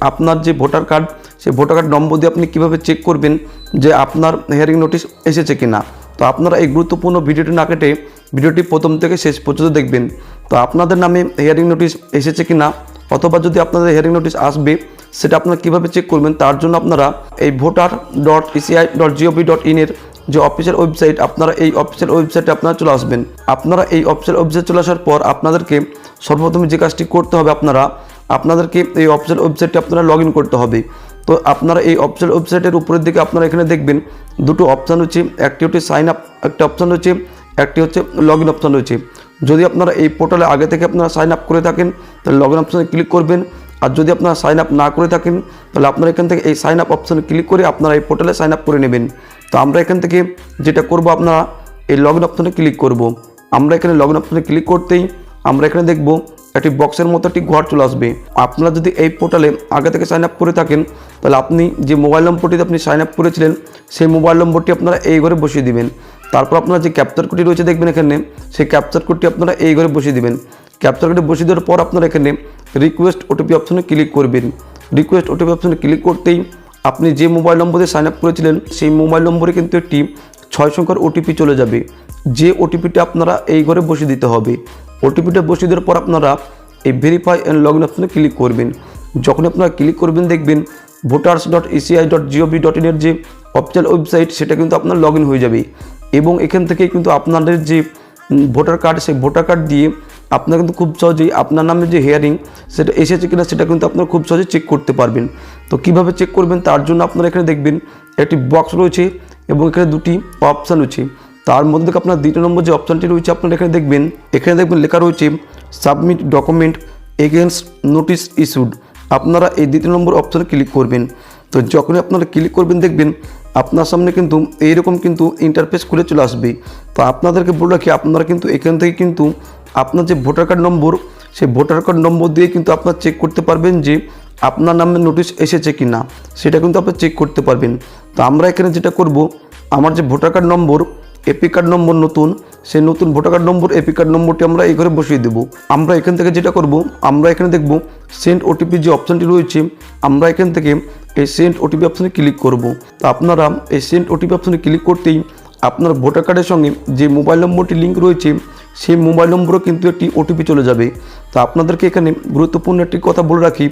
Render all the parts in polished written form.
আপনার যে voter card সেই ভোটার কার্ড নম্বর দিয়ে আপনি কীভাবে চেক করবেন যে আপনার হিয়ারিং নোটিশ এসেছে কিনা। তো আপনারা এই গুরুত্বপূর্ণ ভিডিওটি না কেটে ভিডিওটি প্রথম থেকে শেষ পর্যন্ত দেখবেন। তো আপনাদের নামে হিয়ারিং নোটিশ এসেছে কিনা অথবা যদি আপনাদের হিয়ারিং নোটিশ আসবে সেটা আপনারা কীভাবে চেক করবেন, তার জন্য আপনারা এই voter.eci.gov.in এর যে অফিসিয়াল ওয়েবসাইট, আপনারা এই অফিসিয়াল ওয়েবসাইটে আপনারা চলে আসবেন। আপনারা এই অফিসিয়াল ওয়েবসাইটে চলে আসার পর আপনাদেরকে সর্বপ্রথমে যে কাজটি করতে হবে, আপনাদেরকে এই অফিসিয়াল ওয়েবসাইটে আপনারা লগ ইন করতে হবে। তো আপনারা এই অফিসিয়াল ওয়েবসাইটের উপরের দিকে আপনারা এখানে দেখবেন দুটো অপশান রয়েছে, একটি হচ্ছে সাইন আপ একটা অপশান রয়েছে, একটি হচ্ছে লগ ইন অপশান রয়েছে। যদি আপনারা এই পোর্টালে আগে থেকে আপনারা সাইন আপ করে থাকেন তাহলে লগ ইন অপশানে ক্লিক করবেন, আর যদি আপনারা সাইন আপ না করে থাকেন তাহলে আপনারা এখান থেকে এই সাইন আপ অপশানে ক্লিক করে আপনারা এই পোর্টালে সাইন আপ করে নেবেন। তো আমরা এখান থেকে যেটা করব, আপনারা এই লগ ইন অপশানে ক্লিক করব। আমরা এখানে লগ ইন অপশানে ক্লিক করতেই আমরা এখানে দেখব একটি বক্সের মতো একটি ঘর চলে আসবে। আপনারা যদি এই পোর্টালে আগে থেকে সাইন আপ করে থাকেন তাহলে আপনি যে মোবাইল নম্বরটিতে আপনি সাইন আপ করেছিলেন সেই মোবাইল নম্বরটি আপনারা এই ঘরে বসিয়ে দিবেন। তারপর আপনারা যে ক্যাপচার কোডটি রয়েছে দেখবেন এখানে, সেই ক্যাপচার কোডটি আপনারা এই ঘরে বসিয়ে দিবেন। ক্যাপচার কোডটি বসিয়ে দেওয়ার পর আপনারা এখানে রিকোয়েস্ট ওটিপি অপশনে ক্লিক করবেন। রিকোয়েস্ট ওটিপি অপশনে ক্লিক করতেই আপনি যে মোবাইল নম্বর দিয়ে সাইন আপ করেছিলেন সেই মোবাইল নম্বরে কিন্তু একটি 6 সংখ্যার ওটিপি চলে যাবে, যে ওটিপিটা আপনারা এই ঘরে বসিয়ে দিতে হবে। ওটিপিটা বসিয়ে দেওয়ার পর আপনারা এই ভেরিফাই অ্যান্ড লগ ইন অপশনে ক্লিক করবেন। যখন আপনারা ক্লিক করবেন দেখবেন voters.eci.gov.in এর যে অফিসিয়াল ওয়েবসাইট সেটা কিন্তু আপনার লগ ইন হয়ে যাবে, এবং এখান থেকে কিন্তু আপনাদের যে ভোটার কার্ড সেই ভোটার কার্ড দিয়ে আপনারা কিন্তু খুব সহজেই আপনার নামে যে হিয়ারিং সেটা এসেছে কিনা সেটা কিন্তু আপনারা খুব সহজে চেক করতে পারবেন। তো কিভাবে চেক করবেন তার জন্য আপনারা এখানে দেখবেন একটি বক্স রয়েছে এবং এখানে দুটি অপশান রয়েছে। তার মধ্যে থেকে আপনার দ্বিতীয় নম্বর যে অপশানটি রয়েছে আপনারা এখানে দেখবেন লেখা রয়েছে submit document against notice issued. আপনারা এই দ্বিতীয় নম্বর অপশানে ক্লিক করবেন। তো যখনই আপনারা ক্লিক করবেন দেখবেন আপনার সামনে কিন্তু এইরকম কিন্তু ইন্টারফেস খুলে চলে আসবে। তো আপনাদেরকে বলে রাখি, আপনারা কিন্তু এখান থেকে কিন্তু আপনার যে ভোটার কার্ড নম্বর সেই ভোটার কার্ড নম্বর দিয়ে কিন্তু আপনারা চেক করতে পারবেন যে আপনার নামে নোটিশ এসেছে কি না, সেটা কিন্তু আপনারা চেক করতে পারবেন। তো আমরা এখানে যেটা করব, আমার যে ভোটার কার্ড নম্বর এপি কার্ড নম্বর নতুন, সেই নতুন ভোটার কার্ড নম্বর এপি কার্ড নম্বরটি আমরা এই ঘরে বসিয়ে দেবো। আমরা এখান থেকে যেটা করব, আমরা এখানে দেখব সেন্ড ওটিপি যে অপশানটি রয়েছে, আমরা এখান থেকে এই সেন্ড ওটিপি অপশানে ক্লিক করব। তো আপনারা এই সেন্ড ওটিপি অপশানে ক্লিক করতেই আপনার ভোটার কার্ডের সঙ্গে যে মোবাইল নম্বরটি লিঙ্ক রয়েছে সেই মোবাইল নম্বরও কিন্তু একটি ওটিপি চলে যাবে। তো আপনাদেরকে এখানে গুরুত্বপূর্ণ একটি কথা বলে রাখি,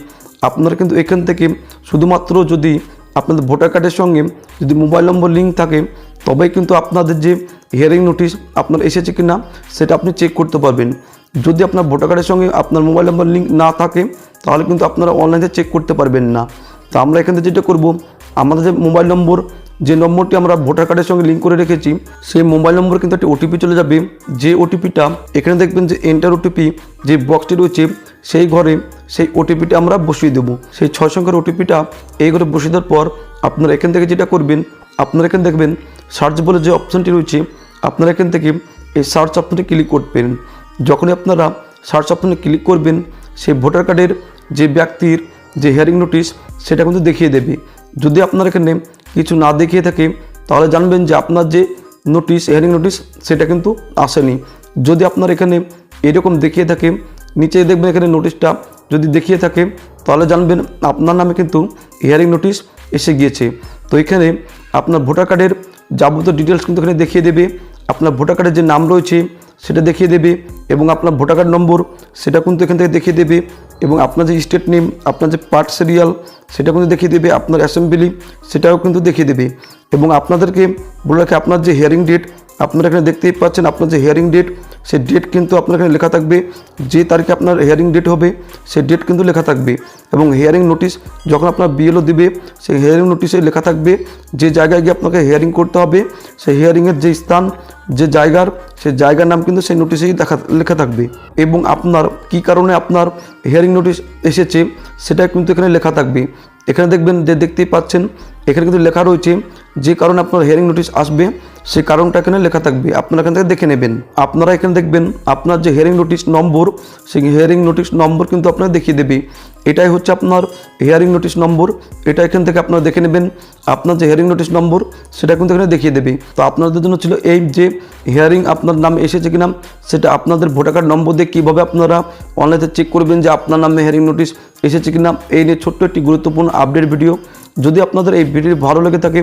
আপনারা কিন্তু এখান থেকে শুধুমাত্র যদি আপনাদের ভোটার কার্ডের সঙ্গে যদি মোবাইল নম্বর লিঙ্ক থাকে তবেই কিন্তু আপনাদের যে হিয়ারিং নোটিশ আপনার এসেছে কি না সেটা আপনি চেক করতে পারবেন। যদি আপনার ভোটার কার্ডের সঙ্গে আপনার মোবাইল নম্বর লিঙ্ক না থাকে তাহলে কিন্তু আপনারা অনলাইনে চেক করতে পারবেন না। তো আমরা এখান থেকে যেটা করব, আমাদের যে মোবাইল নম্বর যে নম্বরটি আমরা ভোটার কার্ডের সঙ্গে লিঙ্ক করে রেখেছি সেই মোবাইল নম্বর কিন্তু একটি ওটিপি চলে যাবে, যে ওটিপিটা এখানে দেখবেন যে এন্টার ওটিপি যে বক্সটি রয়েছে সেই ঘরে সেই ওটিপিটা আমরা বসিয়ে দেবো। সেই 6 সংখ্যার ওটিপিটা এই ঘরে বসিয়ে দেওয়ার পর আপনারা এখান থেকে যেটা করবেন, আপনারা এখানে দেখবেন সার্চ বলে যে অপশানটি রয়েছে, আপনারা এখান থেকে এই সার্চ অপশানে ক্লিক করবেন। যখনই আপনারা সার্চ অপশানে ক্লিক করবেন সেই ভোটার কার্ডের যে ব্যক্তির যে হিয়ারিং নোটিশ সেটা কিন্তু দেখিয়ে দেবে। যদি আপনার এখানে কিছু না দেখিয়ে থাকে তাহলে জানবেন যে আপনার যে নোটিশ হিয়ারিং নোটিশ সেটা কিন্তু আসেনি। যদি আপনার এখানে এরকম দেখিয়ে থাকে, নিচে দেখবেন এখানে নোটিশটা যদি দেখিয়ে থাকে তাহলে জানবেন আপনার নামে কিন্তু হিয়ারিং নোটিশ এসে গিয়েছে। তো এখানে আপনার ভোটার কার্ডের যাবতীয় ডিটেলস কিন্তু এখানে দেখিয়ে দেবে, আপনার ভোটার কার্ডের যে নাম রয়েছে সেটা দেখিয়ে দেবে, এবং আপনার ভোটার কার্ড নম্বর সেটা কিন্তু এখান থেকে দেখিয়ে দেবে, এবং আপনার যে স্টেট নেম, আপনার যে পার্ট সিরিয়াল সেটা কিন্তু দেখিয়ে দেবে, আপনার অ্যাসেম্বলি সেটাও কিন্তু দেখিয়ে দেবে। এবং আপনাদেরকে বলে রাখি, আপনার যে হিয়ারিং ডেট আপনারা এখানে দেখতেই পাচ্ছেন, আপনার যে হিয়ারিং ডেট সেই ডেট কিন্তু আপনার এখানে লেখা থাকবে, যে তারিখে আপনার হিয়ারিং ডেট হবে সেই ডেট কিন্তু লেখা থাকবে। এবং হিয়ারিং নোটিশ যখন আপনার বিএলও দিবে সেই হিয়ারিং নোটিশে লেখা থাকবে যে জায়গায় গিয়ে আপনাকে হিয়ারিং করতে হবে, সেই হিয়ারিংয়ের যে স্থান যে জায়গার সেই জায়গার নাম কিন্তু সেই নোটিশেই লেখা থাকবে, এবং আপনার কি কারণে আপনার হিয়ারিং নোটিশ এসেছে সেটা কিন্তু এখানে লেখা থাকবে। এখানে দেখবেন যে দেখতেই পাচ্ছেন এখানে কিন্তু লেখা রয়েছে যে কারণে আপনার হিয়ারিং নোটিশ আসবে সেই কারণটা এখানে লেখা থাকবে, আপনারা এখান থেকে দেখে নেবেন। আপনারা এখানে দেখবেন আপনার যে হিয়ারিং নোটিশ নম্বর, সেই হিয়ারিং নোটিশ নম্বর কিন্তু আপনারা দেখিয়ে দেবে। এটাই হচ্ছে আপনার হিয়ারিং নোটিশ নম্বর, এটা এখান থেকে আপনারা দেখে নেবেন। আপনার যে হিয়ারিং নোটিশ নম্বর সেটা কিন্তু এখানে দেখিয়ে দেবে। তো আপনাদের জন্য ছিল এই যে হিয়ারিং আপনার নাম এসেছে কিনা সেটা আপনাদের ভোটার কার্ড নম্বর দিয়ে কীভাবে আপনারা অনলাইনে চেক করবেন যে আপনার নামে হিয়ারিং নোটিশ এসেছে কিনা, এই নিয়ে ছোট্ট একটি গুরুত্বপূর্ণ আপডেট ভিডিও। যদি আপনাদের এই ভিডিওটি ভালো লেগে থাকে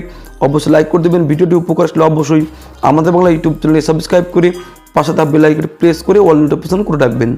অবশ্যই লাইক করে দেবেন, ভিডিওটি উপকার আসলে অবশ্যই আমাদের বাংলা ইউটিউব চ্যানেলে সাবস্ক্রাইব করে পাশে থাকা বেল আইকনটি প্রেস করে অল নোটিফিকেশন করে রাখবেন।